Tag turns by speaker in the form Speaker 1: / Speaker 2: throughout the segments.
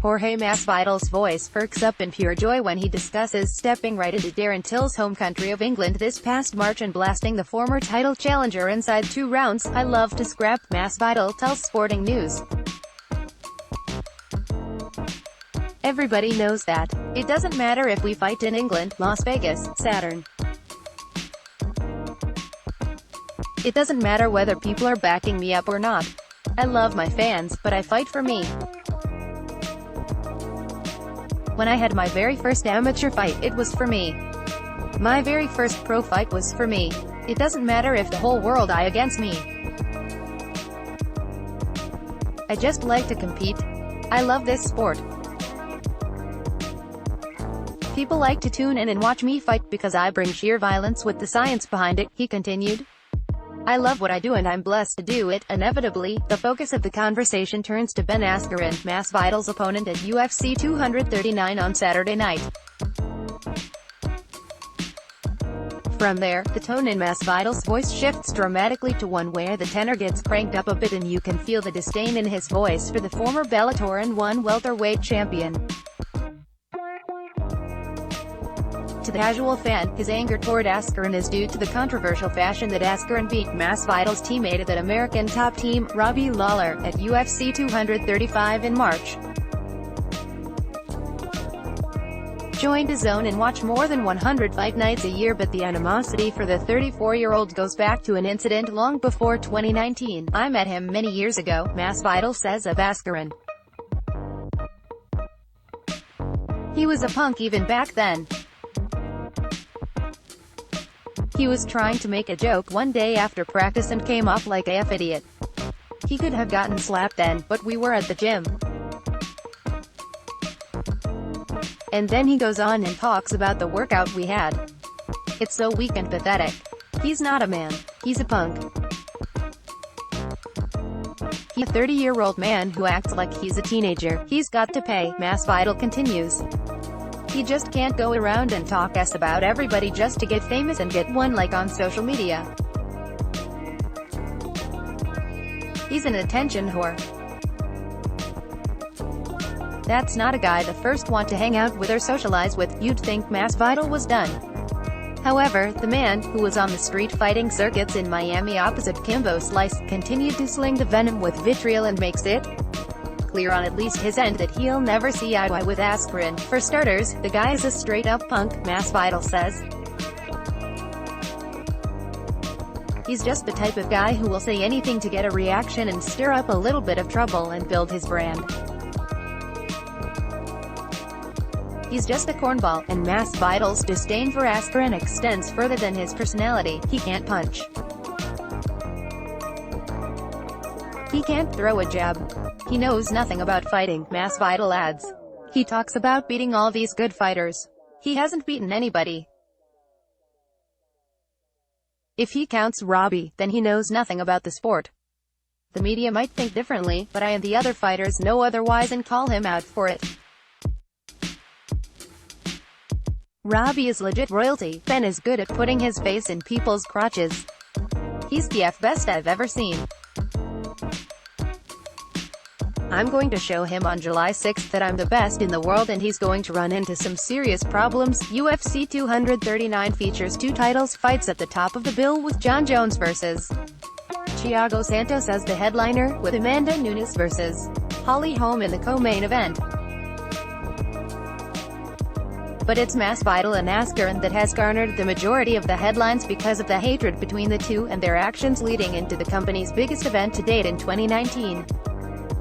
Speaker 1: Jorge Masvidal's voice perks up in pure joy when he discusses stepping right into Darren Till's home country of England this past March and blasting the former title challenger inside 2 rounds. "I love to scrap," Masvidal tells Sporting News. "Everybody knows that. It doesn't matter if we fight in England, Las Vegas, Saturn. It doesn't matter whether people are backing me up or not. I love my fans, but I fight for me. When I had my very first amateur fight, it was for me. My very first pro fight was for me. It doesn't matter if the whole world eye against me. I just like to compete. I love this sport. People like to tune in and watch me fight because I bring sheer violence with the science behind it," he continued. "I love what I do and I'm blessed to do it." Inevitably, the focus of the conversation turns to Ben Askren, Masvidal's opponent at UFC 239 on Saturday night. From there, the tone in Masvidal's voice shifts dramatically to one where the tenor gets cranked up a bit and you can feel the disdain in his voice for the former Bellator and #1 welterweight champion. To the casual fan, his anger toward Askren is due to the controversial fashion that Askren beat Masvidal's teammate at that American top team, Robbie Lawler, at UFC 235 in March. Join DAZN and watch more than 100 fight nights a year, but the animosity for the 34-year-old goes back to an incident long before 2019. "I met him many years ago," Masvidal says of Askren. "He was a punk even back then. He was trying to make a joke one day after practice and came off like a idiot. He could have gotten slapped then, but we were at the gym." And then he goes on and talks about the workout we had. "It's so weak and pathetic. He's not a man. He's a punk. He's a 30-year-old man who acts like he's a teenager. He's got to pay," Masvidal continues. "He just can't go around and talk s about everybody just to get famous and get one like on social media. He's an attention whore. That's not a guy the first want to hang out with or socialize with." You'd think Masvidal was done. However, the man, who was on the street fighting circuits in Miami opposite Kimbo Slice, continued to sling the venom with vitriol and makes it clear on at least his end that he'll never see eye to eye with Askren. "For starters, the guy's a straight-up punk," Masvidal says. "He's just the type of guy who will say anything to get a reaction and stir up a little bit of trouble and build his brand. He's just a cornball," and Masvidal's disdain for Askren extends further than his personality. "He can't punch. He can't throw a jab. He knows nothing about fighting," Masvidal adds. "He talks about beating all these good fighters. He hasn't beaten anybody. If he counts Robbie, then he knows nothing about the sport. The media might think differently, but I and the other fighters know otherwise and call him out for it. Robbie is legit royalty. Ben is good at putting his face in people's crotches. He's the best I've ever seen. I'm going to show him on July 6th that I'm the best in the world and he's going to run into some serious problems." UFC 239 features 2 titles fights at the top of the bill, with John Jones vs. Thiago Santos as the headliner, with Amanda Nunes vs. Holly Holm in the co-main event. But it's Masvidal and Askren that has garnered the majority of the headlines because of the hatred between the two and their actions leading into the company's biggest event to date in 2019.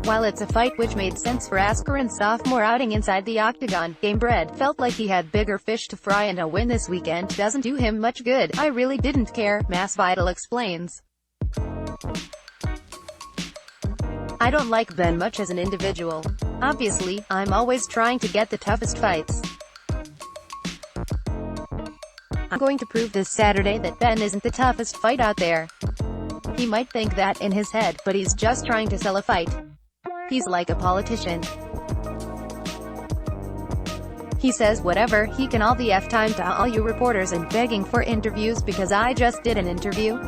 Speaker 1: While it's a fight which made sense for Askren's sophomore outing inside the octagon, Gamebred felt like he had bigger fish to fry and a win this weekend doesn't do him much good. "I really didn't care," Masvidal explains. "I don't like Ben much as an individual. Obviously, I'm always trying to get the toughest fights. I'm going to prove this Saturday that Ben isn't the toughest fight out there. He might think that in his head, but he's just trying to sell a fight. He's like a politician. He says whatever he can all the time to all you reporters and begging for interviews because I just did an interview.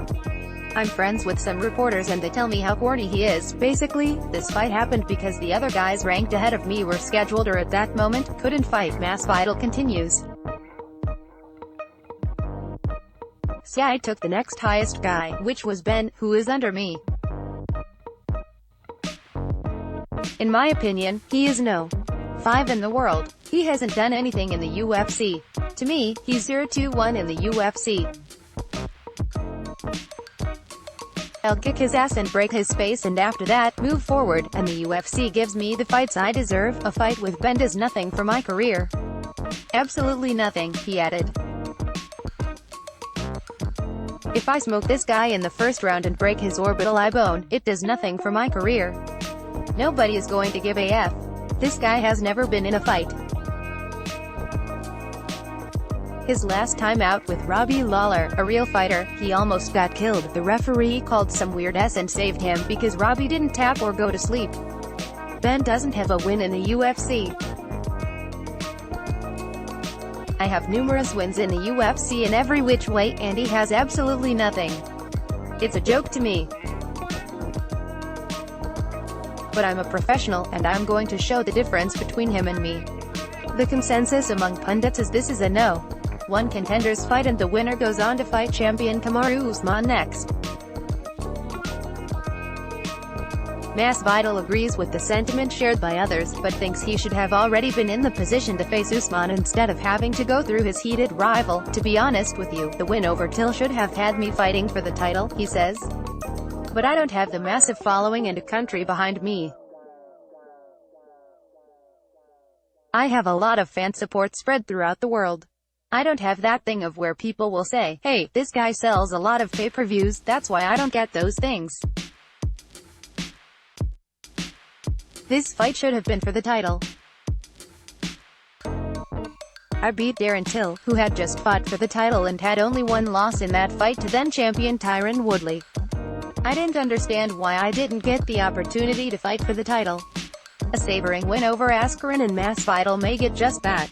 Speaker 1: I'm friends with some reporters and they tell me how corny he is. Basically, this fight happened because the other guys ranked ahead of me were scheduled or at that moment, couldn't fight. Masvidal continues. So I took the next highest guy, which was Ben, who is under me. In my opinion, he is no. 5 in the world. He hasn't done anything in the UFC. To me, he's 0-2-1 in the UFC. I'll kick his ass and break his face and after that, move forward, and the UFC gives me the fights I deserve. A fight with Ben does nothing for my career. Absolutely nothing, he added. If I smoke this guy in the first round and break his orbital eye bone, it does nothing for my career. Nobody is going to give a F. This guy has never been in a fight. His last time out with Robbie Lawler, a real fighter, he almost got killed. The referee called some weird S and saved him because Robbie didn't tap or go to sleep. Ben doesn't have a win in the UFC. I have numerous wins in the UFC in every which way, and he has absolutely nothing. It's a joke to me. But I'm a professional, and I'm going to show the difference between him and me. The consensus among pundits is this is a no. One contenders fight and the winner goes on to fight champion Kamaru Usman next. Masvidal agrees with the sentiment shared by others, but thinks he should have already been in the position to face Usman instead of having to go through his heated rival. To be honest with you, the win over Till should have had me fighting for the title, he says. But I don't have the massive following and a country behind me. I have a lot of fan support spread throughout the world. I don't have that thing of where people will say, hey, this guy sells a lot of pay-per-views, that's why I don't get those things. This fight should have been for the title. I beat Darren Till, who had just fought for the title and had only one loss in that fight to then-champion Tyron Woodley. I didn't understand why I didn't get the opportunity to fight for the title. A savoring win over Askren and Masvidal may get just that.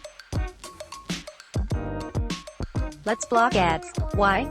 Speaker 1: Let's block ads. Why?